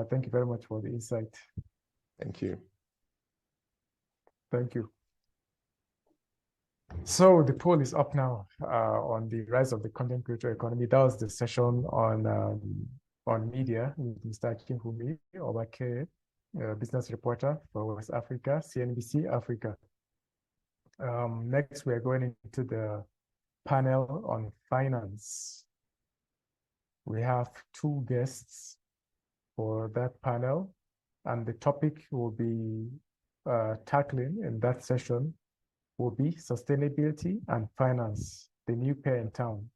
Thank you very much for the insight. Thank you. Thank you. So the poll is up now on the rise of the content creator economy. That was the session on media with Mr. Akinwumi Obake, business reporter for West Africa, CNBC Africa. Next, we are going into the panel on finance. We have two guests for that panel, and the topic will be tackling in that session will be sustainability and finance, the new pair in town.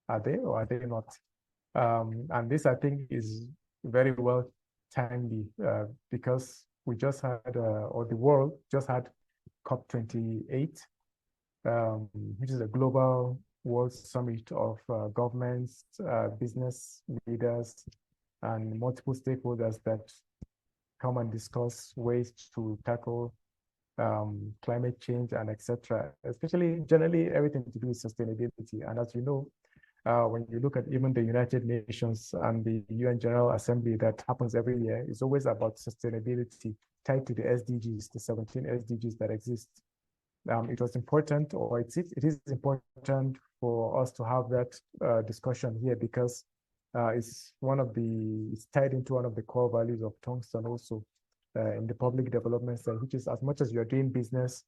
Are they or are they not? And this, I think, is very well timely because we just had, or the world just had COP28, which is a global world summit of governments, business leaders, and multiple stakeholders that come and discuss ways to tackle climate change and etc. Especially generally everything to do with sustainability. And as you know, when you look at even the United Nations and the UN General Assembly that happens every year, it's always about sustainability tied to the SDGs, the 17 SDGs that exist. It was important, or it is important for us to have that discussion here because it's tied into one of the core values of Tongston also in the public development side, which is as much as you're doing business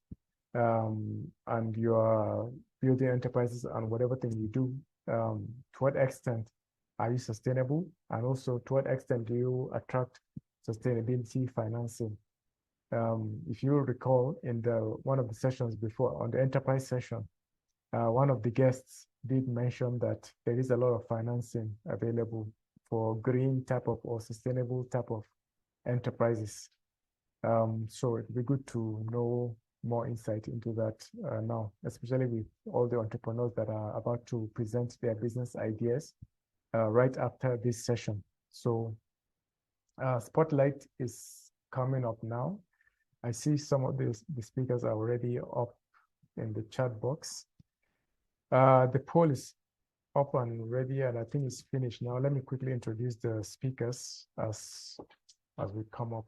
and you are building enterprises and whatever thing you do, to what extent are you sustainable? And also to what extent do you attract sustainability financing? If you recall in one of the sessions before, on the enterprise session, one of the guests did mention that there is a lot of financing available for green type of or sustainable type of enterprises. So it'd be good to know more insight into that now, especially with all the entrepreneurs that are about to present their business ideas right after this session. So Spotlight is coming up now. I see some of the speakers are already up in the chat box. The poll is up and ready, and I think it's finished now. Let me quickly introduce the speakers as we come up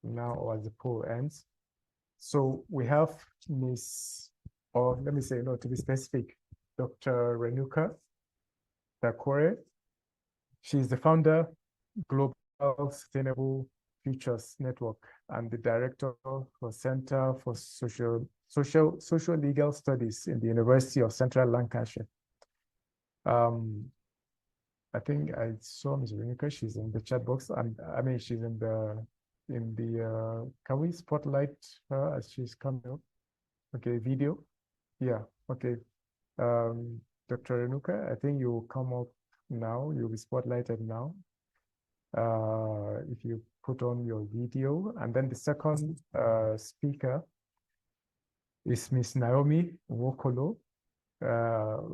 now or as the poll ends. So we have let me say, no, to be specific, Dr. Renuka Thakore. She's the founder, Global Sustainable Futures Network, and the director for Center for Socio-legal Studies in the University of Central Lancashire. I think I saw Ms. Renuka, she's in the chat box, and I mean, she's in the, can we spotlight her as she's coming up? Okay, video. Yeah, okay. Dr. Renuka, I think you will come up now, you'll be spotlighted now. If you put on your video, and then the second speaker is Ms. Naomi Nwokolo.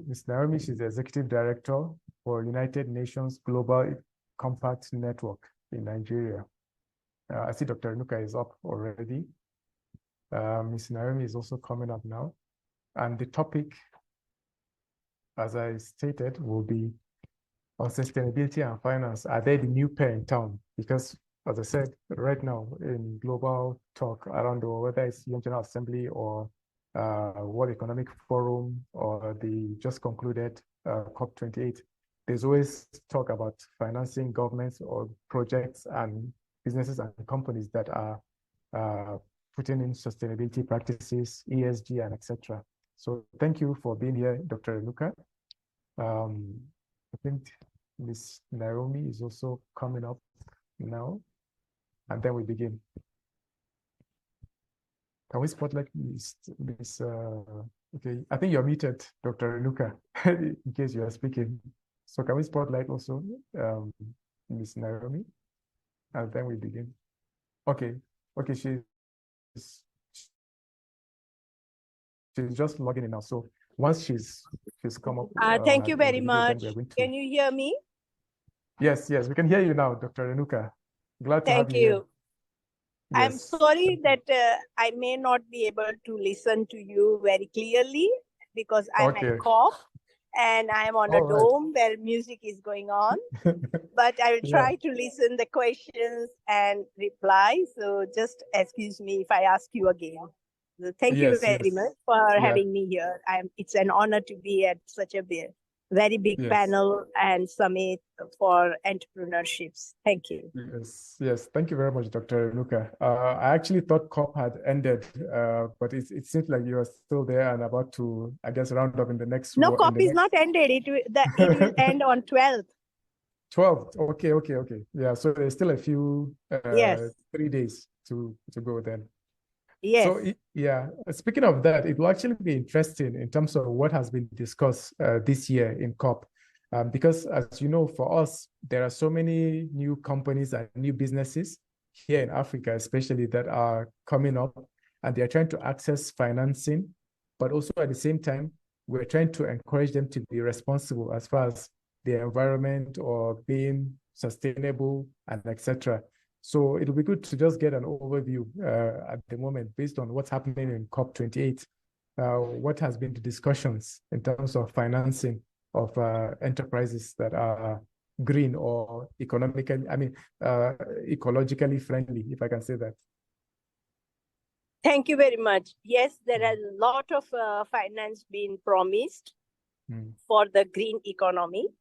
Ms. Naomi, she's the Executive Director for United Nations Global Compact Network in Nigeria. I see Dr. Renuka is up already. Ms. Naomi is also coming up now. And the topic, as I stated, will be on sustainability and finance. Are they the new pair in town? Because, as I said, right now in global talk around the world, whether it's UN General Assembly or World Economic Forum or the just concluded COP28, there's always talk about financing governments or projects and businesses and companies that are putting in sustainability practices, ESG, and etc. So thank you for being here, Dr. Renuka. I think Ms. Naomi is also coming up now, and then we begin. Can we spotlight Ms. Okay, I think you're muted, Dr. Renuka, in case you are speaking. So can we spotlight also Ms. Naomi, and then we begin. Okay, she's just logging in now. So once she's come up. Thank you very much. Can you hear me? Yes, we can hear you now, Dr. Renuka. Glad to have you. Thank you. Yes. I'm sorry that I may not be able to listen to you very clearly because I'm at COP and I am on a All right. dome where music is going on. But I will Yeah. try to listen the questions and reply. So just excuse me if I ask you again. So thank you very much for having me here. It's an honor to be at such a very big panel and summit for entrepreneurships. Thank you. Yes. Thank you very much, Dr. Renuka. I actually thought COP had ended, but it seems like you are still there and about to, I guess, round up in the next. No, COP is not ended. It will end on 12th. 12th. Okay. Yeah. So there's still a few 3 days to go then. Yes. So yeah, speaking of that, it will actually be interesting in terms of what has been discussed this year in COP. Because as you know, for us, there are so many new companies and new businesses here in Africa, especially that are coming up, and they're trying to access financing, but also at the same time, we're trying to encourage them to be responsible as far as the environment or being sustainable and etc. So it'll be good to just get an overview at the moment based on what's happening in COP28. What has been the discussions in terms of financing of enterprises that are green or ecologically friendly, if I can say that. Thank you very much. Yes, there are a lot of finance being promised for the green economy.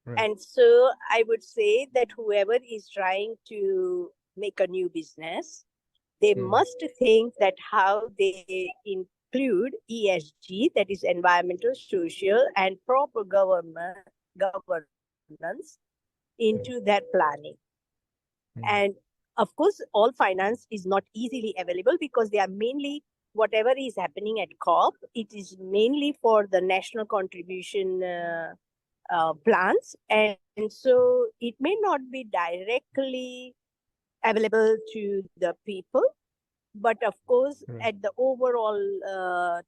Right. And so I would say that whoever is trying to make a new business, they must think that how they include ESG, that is environmental, social, and proper governance into their planning. And of course, all finance is not easily available because they are mainly, whatever is happening at COP, it is mainly for the national contribution plans. And so it may not be directly available to the people, but of course, at the overall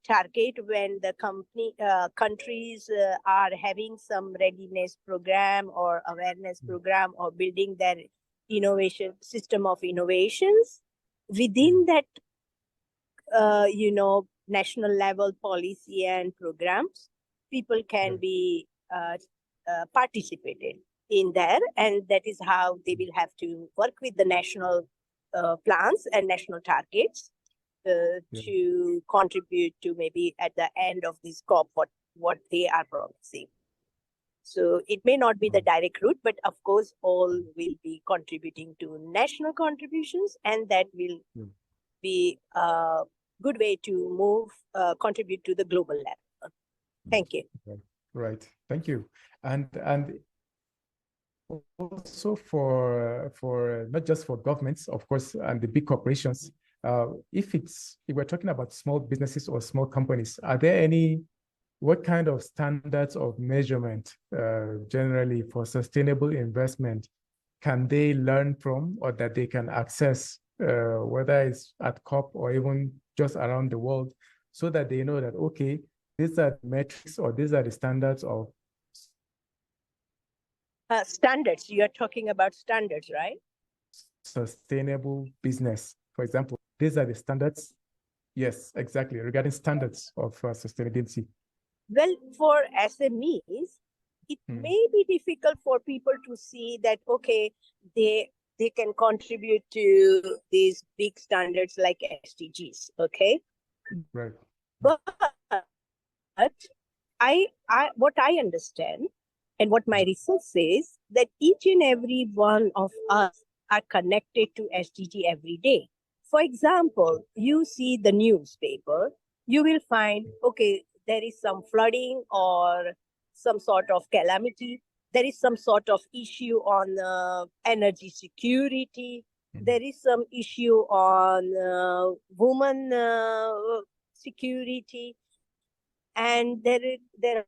target, when the countries are having some readiness program or awareness program or building their innovation system of innovations, within that, national level policy and programs, people can be participated in there, and that is how they will have to work with the national plans and national targets to contribute to maybe at the end of this COP what they are promising. So it may not be the direct route, but of course all will be contributing to national contributions, and that will be a good way to contribute to the global level. Thank you. Right. Thank you. And also for not just for governments, of course, and the big corporations, if we're talking about small businesses or small companies, are there what kind of standards of measurement generally for sustainable investment can they learn from or that they can access, whether it's at COP or even just around the world, so that they know that, okay, these are the metrics or these are the standards of standards. You're talking about standards, right? Sustainable business, for example. These are the standards. Yes, exactly. Regarding standards of sustainability. Well, for SMEs, it may be difficult for people to see that, okay, they can contribute to these big standards like SDGs, okay? Right. But what I understand and what my research says, that each and every one of us are connected to SDG every day. For example, you see the newspaper, you will find, okay, there is some flooding or some sort of calamity. There is some sort of issue on energy security. There is some issue on women security. And there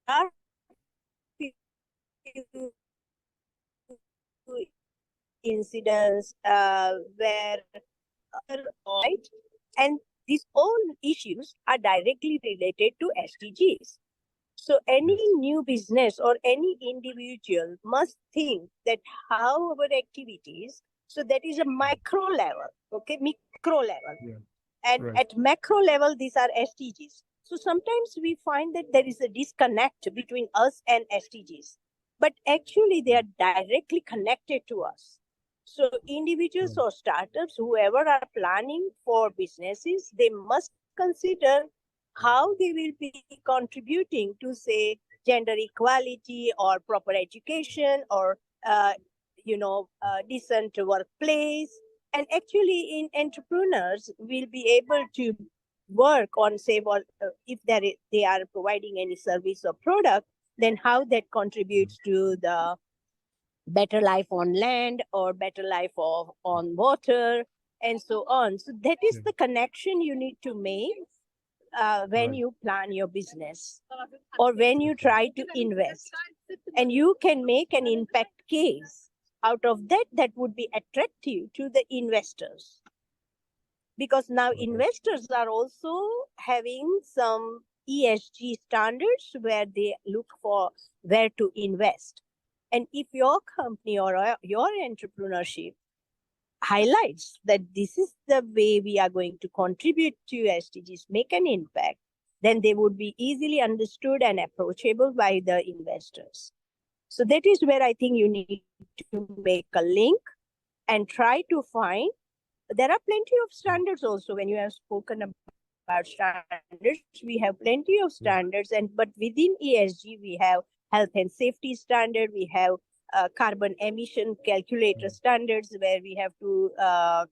are incidents where, right? And these all issues are directly related to SDGs. So any new business or any individual must think that how our activities, so that is a micro level, okay, micro level. And at macro level, these are SDGs. So sometimes we find that there is a disconnect between us and SDGs, but actually they are directly connected to us. So individuals or startups, whoever are planning for businesses, they must consider how they will be contributing to, say, gender equality or proper education or decent workplace. And actually, in entrepreneurs will be able to work on, say, if they are providing any service or product, then how that contributes to the better life on land or better life on water and so on. So that is the connection you need to make when you plan your business or when you try to invest. And you can make an impact case out of that that would be attractive to the investors. Because now investors are also having some ESG standards where they look for where to invest. And if your company or your entrepreneurship highlights that this is the way we are going to contribute to SDGs, make an impact, then they would be easily understood and approachable by the investors. So that is where I think you need to make a link and try to find. There are plenty of standards also. When you have spoken about standards, we have plenty of standards, but within ESG, we have health and safety standard, we have carbon emission calculator standards where we have to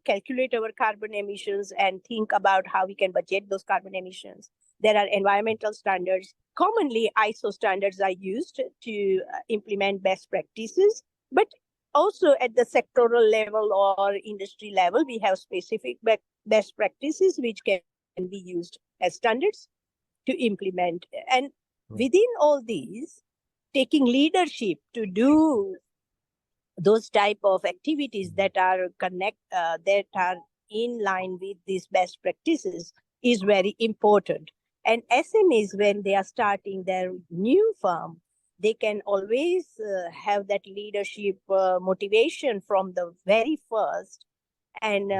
calculate our carbon emissions and think about how we can budget those carbon emissions. There are environmental standards. Commonly, ISO standards are used to implement best practices, but also at the sectoral level or industry level, we have specific best practices which can be used as standards to implement. And within all these, taking leadership to do those type of activities that are in line with these best practices is very important. And SMEs, when they are starting their new firm, they can always have that leadership motivation from the very first and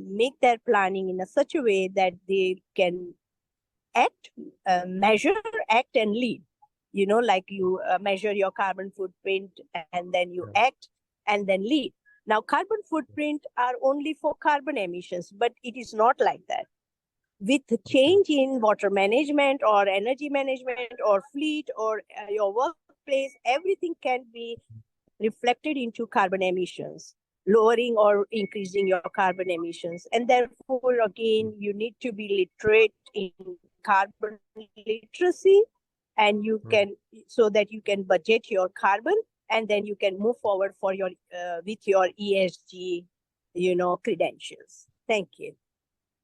make their planning in such a way that they can act, measure, act, and lead. Like you measure your carbon footprint and then you act and then lead. Now, carbon footprint are only for carbon emissions, but it is not like that. With change in water management or energy management or fleet or your workplace, everything can be reflected into carbon emissions, lowering or increasing your carbon emissions. And therefore, again, you need to be literate in carbon literacy, and you can, so that you can budget your carbon, and then you can move forward for your with your ESG, credentials. Thank you.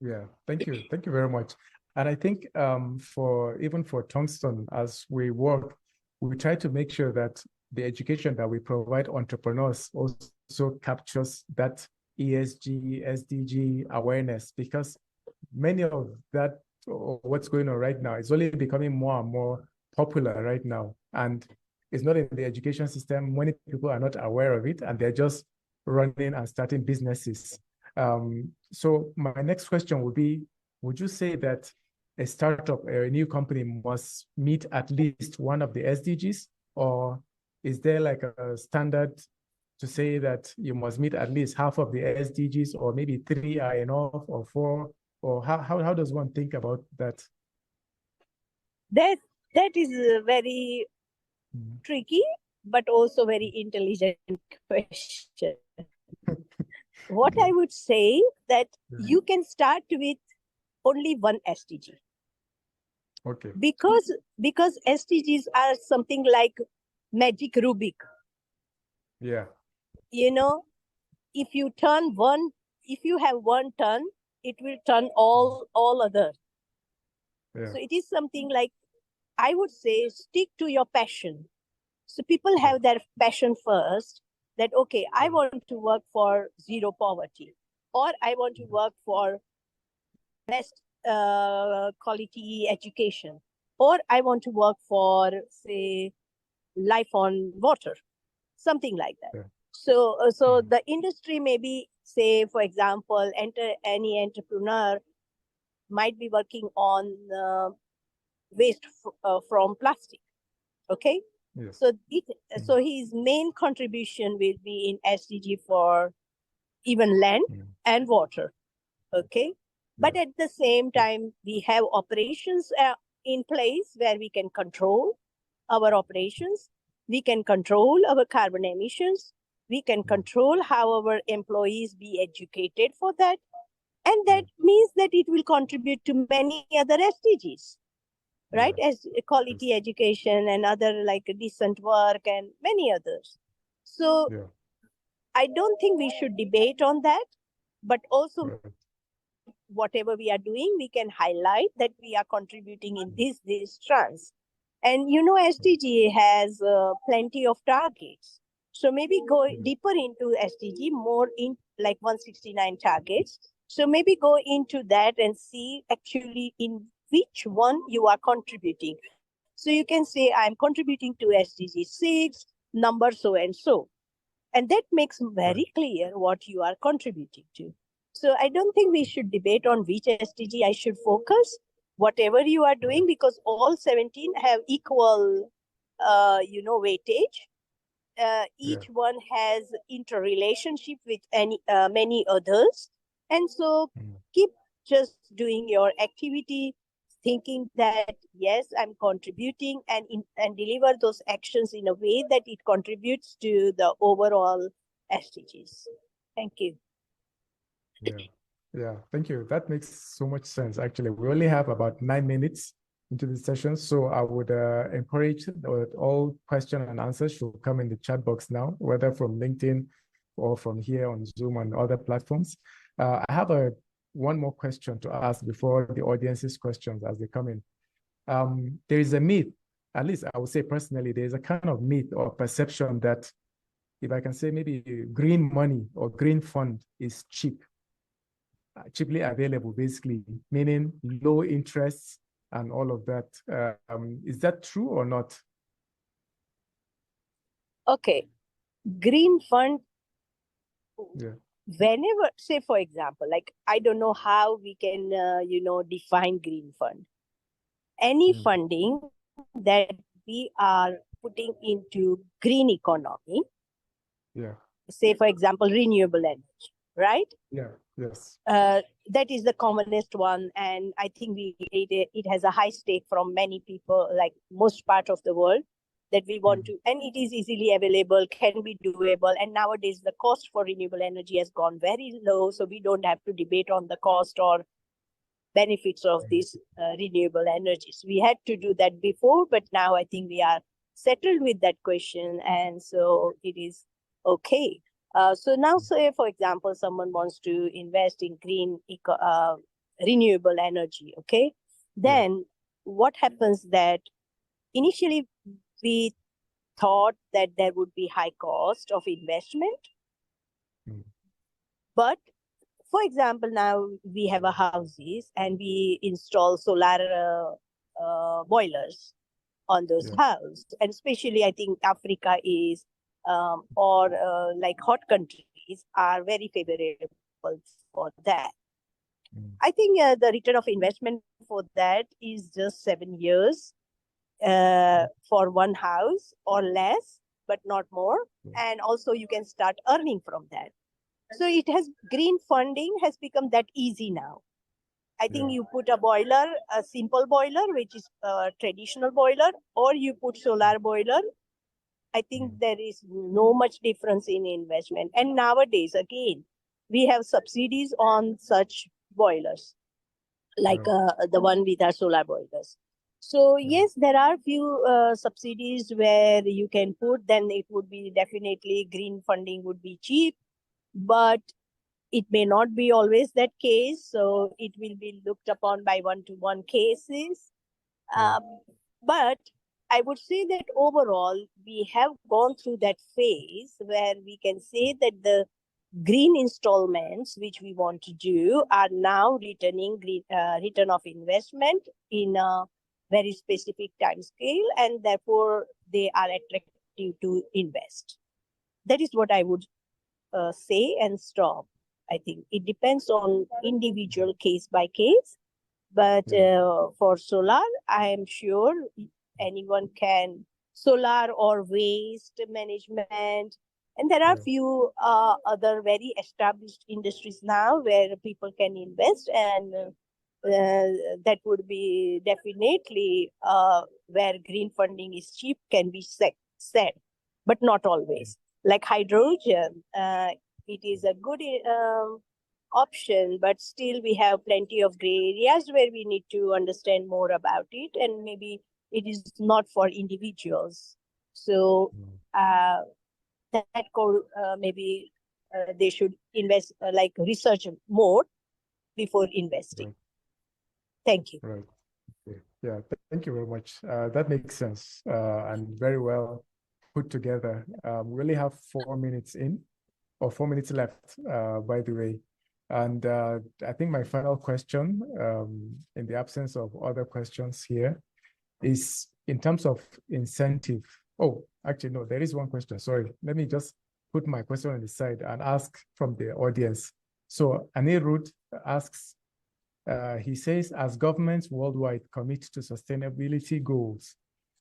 Yeah, thank you very much. And I think for Tongston, as we work, we try to make sure that the education that we provide entrepreneurs also captures that ESG, SDG awareness, because many of that, what's going on right now, is only becoming more and more popular right now. And it's not in the education system. Many people are not aware of it, and they're just running and starting businesses. So my next question would be, would you say that a startup or a new company must meet at least one of the SDGs, or is there like a standard to say that you must meet at least half of the SDGs, or maybe 3 are enough, or 4, or how does one think about that? That is a very tricky, but also very intelligent question. What I would say that you can start with only one SDG. Okay. Because SDGs are something like magic Rubik. Yeah. If you have one turn, it will turn all other. Yeah. So it is something like, I would say, stick to your passion. So people have their passion first, that, okay, I want to work for zero poverty, or I want to work for best quality education, or I want to work for, say, life on water, something like that. Yeah. So the industry maybe, say, for example, any entrepreneur might be working on waste from plastic. Okay. Yes. So his main contribution will be in SDG for even land and water. Okay. But at the same time, we have operations in place where we can control our operations. We can control our carbon emissions. We can control how our employees be educated for that. And that means that it will contribute to many other SDGs, right? As quality education and other like decent work and many others. So I don't think we should debate on that, but also whatever we are doing, we can highlight that we are contributing in these strands. And SDG has plenty of targets. So maybe go deeper into SDG, more in like 169 targets. So maybe go into that and see actually in which one you are contributing. So you can say, I'm contributing to SDG 6, number so and so. And that makes very clear what you are contributing to. So I don't think we should debate on which SDG I should focus, whatever you are doing, because all 17 have equal, weightage. Each one has interrelationship with many others. And so keep just doing your activity, thinking that, yes, I'm contributing and deliver those actions in a way that it contributes to the overall SDGs. Thank you. Yeah, thank you. That makes so much sense. Actually, we only have about 9 minutes into the session, so I would encourage that all questions and answers should come in the chat box now, whether from LinkedIn or from here on Zoom and other platforms. I have one more question to ask before the audience's questions as they come in. There is a myth, at least I would say personally, there is a kind of myth or perception that, if I can say, maybe green money or green fund is cheaply available, basically, meaning low interest and all of that. Is that true or not? Okay. Green fund, whenever, say, for example, like, I don't know how we can, define green fund. Any funding that we are putting into green economy, say, for example, renewable energy, right? Yes. That is the commonest one. And I think it has a high stake from many people, like most part of the world, that we want to, and it is easily available, can be doable. And nowadays, the cost for renewable energy has gone very low. So we don't have to debate on the cost or benefits of these renewable energies. We had to do that before, but now I think we are settled with that question. And so it is okay. So now, say, for example, someone wants to invest in green renewable energy, okay? Then what happens that initially we thought that there would be high cost of investment. But for example, now we have a houses and we install solar boilers on those houses. And especially, I think Africa is, or like hot countries are very favorable for that. I think the return of investment for that is just 7 years for one house or less, but not more. And also you can start earning from that. So green funding has become that easy now. I think you put a boiler, a simple boiler, which is a traditional boiler, or you put solar boiler. I think there is no much difference in investment. And nowadays, again, we have subsidies on such boilers, like the one with our solar boilers. So yes, there are few subsidies where you can put, then it would be definitely green funding would be cheap, but it may not be always that case. So it will be looked upon by one-to-one cases. But I would say that overall, we have gone through that phase where we can say that the green installments, which we want to do, are now returning return of investment in a very specific time scale, and therefore they are attractive to invest. That is what I would say and stop. I think it depends on individual case by case, But for solar, I am sure anyone can, solar or waste management. And there are few other very established industries now where people can invest, and that would be definitely where green funding is cheap can be said, but not always. Like hydrogen, it is a good option, but still we have plenty of gray areas where we need to understand more about it, and maybe it is not for individuals. So maybe they should invest, like research more before investing. Right. Thank you. Right. Yeah, thank you very much. That makes sense and very well put together. We only have 4 minutes in, or 4 minutes left, by the way. And I think my final question, in the absence of other questions here, is in terms of incentive. Oh, actually, no, there is one question. Sorry. Let me just put my question on the side and ask from the audience. So Anirudh asks, he says, as governments worldwide commit to sustainability goals,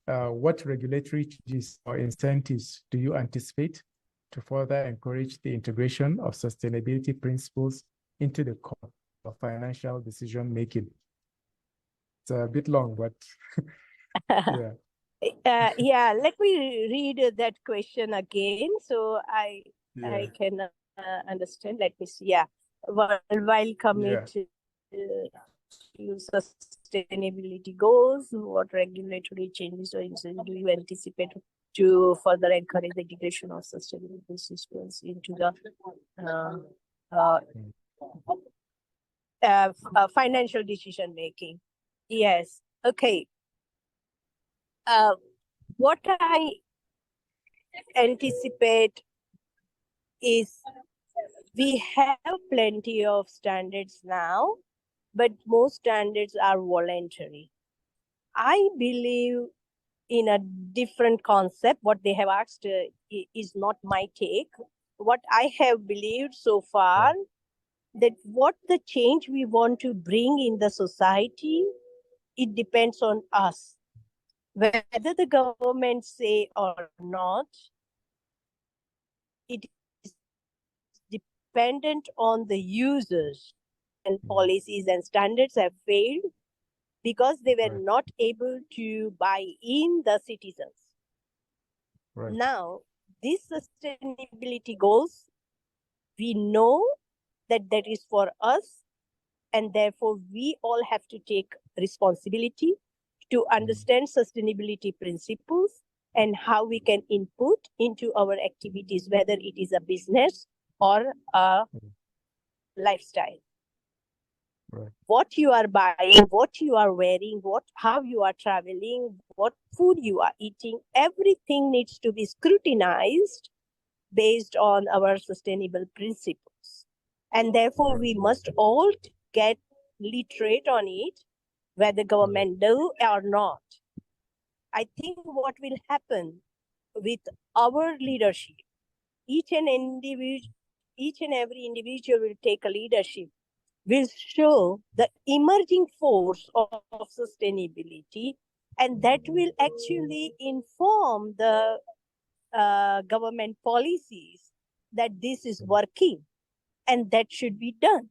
what regulatory changes or incentives do you anticipate to further encourage the integration of sustainability principles into the core of financial decision making? It's a bit long, but yeah. Let me read that question again so I can understand. Let me see. Yeah, while committed to sustainability goals, what regulatory changes or incentives do you anticipate to further encourage the integration of sustainability principles into the financial decision making? Yes. Okay. What I anticipate is we have plenty of standards now, but most standards are voluntary. I believe in a different concept. What they have asked is not my take. What I have believed so far, that what the change we want to bring in the society, it depends on us. Whether the government say or not, it is dependent on the users. And policies and standards have failed because they were not able to buy in the citizens. Now, these sustainability goals, we know that that is for us, and therefore we all have to take responsibility to understand sustainability principles and how we can input into our activities, whether it is a business or a lifestyle. What you are buying, what you are wearing, how you are traveling, what food you are eating, everything needs to be scrutinized based on our sustainable principles. And therefore, we must all get literate on it, whether government do or not. I think what will happen with our leadership, each and every individual will take a leadership, will show the emerging force of sustainability, and that will actually inform the government policies that this is working and that should be done.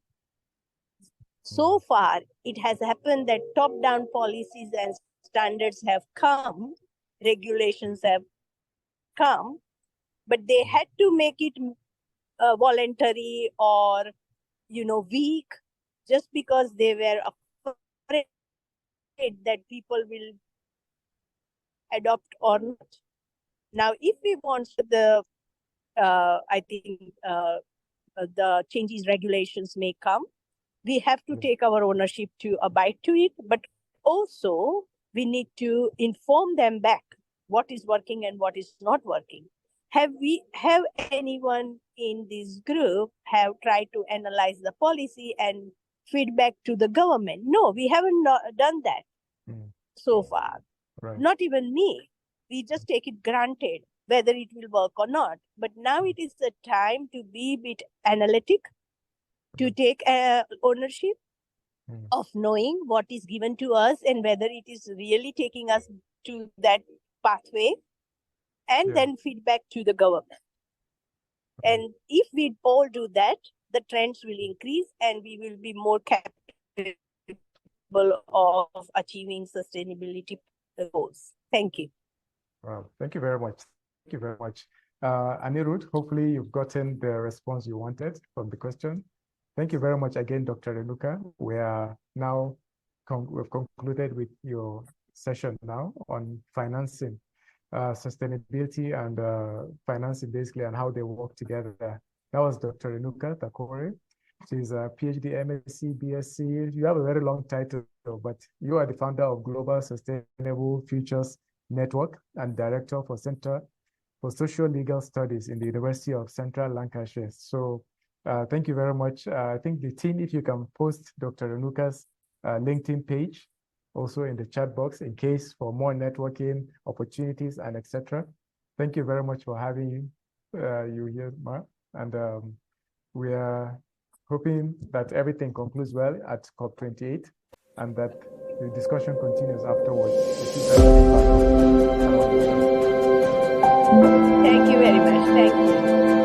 So far, it has happened that top-down policies and standards have come, regulations have come, but they had to make it voluntary or weak, just because they were afraid that people will adopt or not. Now, if we want the, I think the changes, regulations may come, we have to take our ownership to abide to it, but also we need to inform them back what is working and what is not working. Have anyone in this group have tried to analyze the policy and feedback to the government? No, we haven't done that so far. Not even me. We just take it granted whether it will work or not. But now it is the time to be a bit analytic, to take ownership of knowing what is given to us and whether it is really taking us to that pathway, and then feedback to the government. And if we all do that, the trends will increase and we will be more capable of achieving sustainability goals. Thank you. Well, thank you very much. Thank you very much. Anirudh, hopefully you've gotten the response you wanted from the question. Thank you very much again, Dr. Renuka. We are now, we've concluded with your session now on financing, sustainability and financing basically, and how they work together. That was Dr. Renuka Thakore. She's a PhD, MSc, BSc. You have a very long title, but you are the founder of Global Sustainable Futures Network and Director for Center for Socio-legal Studies in the University of Central Lancashire. So thank you very much. I think the team, if you can post Dr. Renuka's LinkedIn page also in the chat box in case for more networking opportunities and etc. Thank you very much for having you here, Ma. And we are hoping that everything concludes well at COP28 and that the discussion continues afterwards. Thank you very much. Thank you.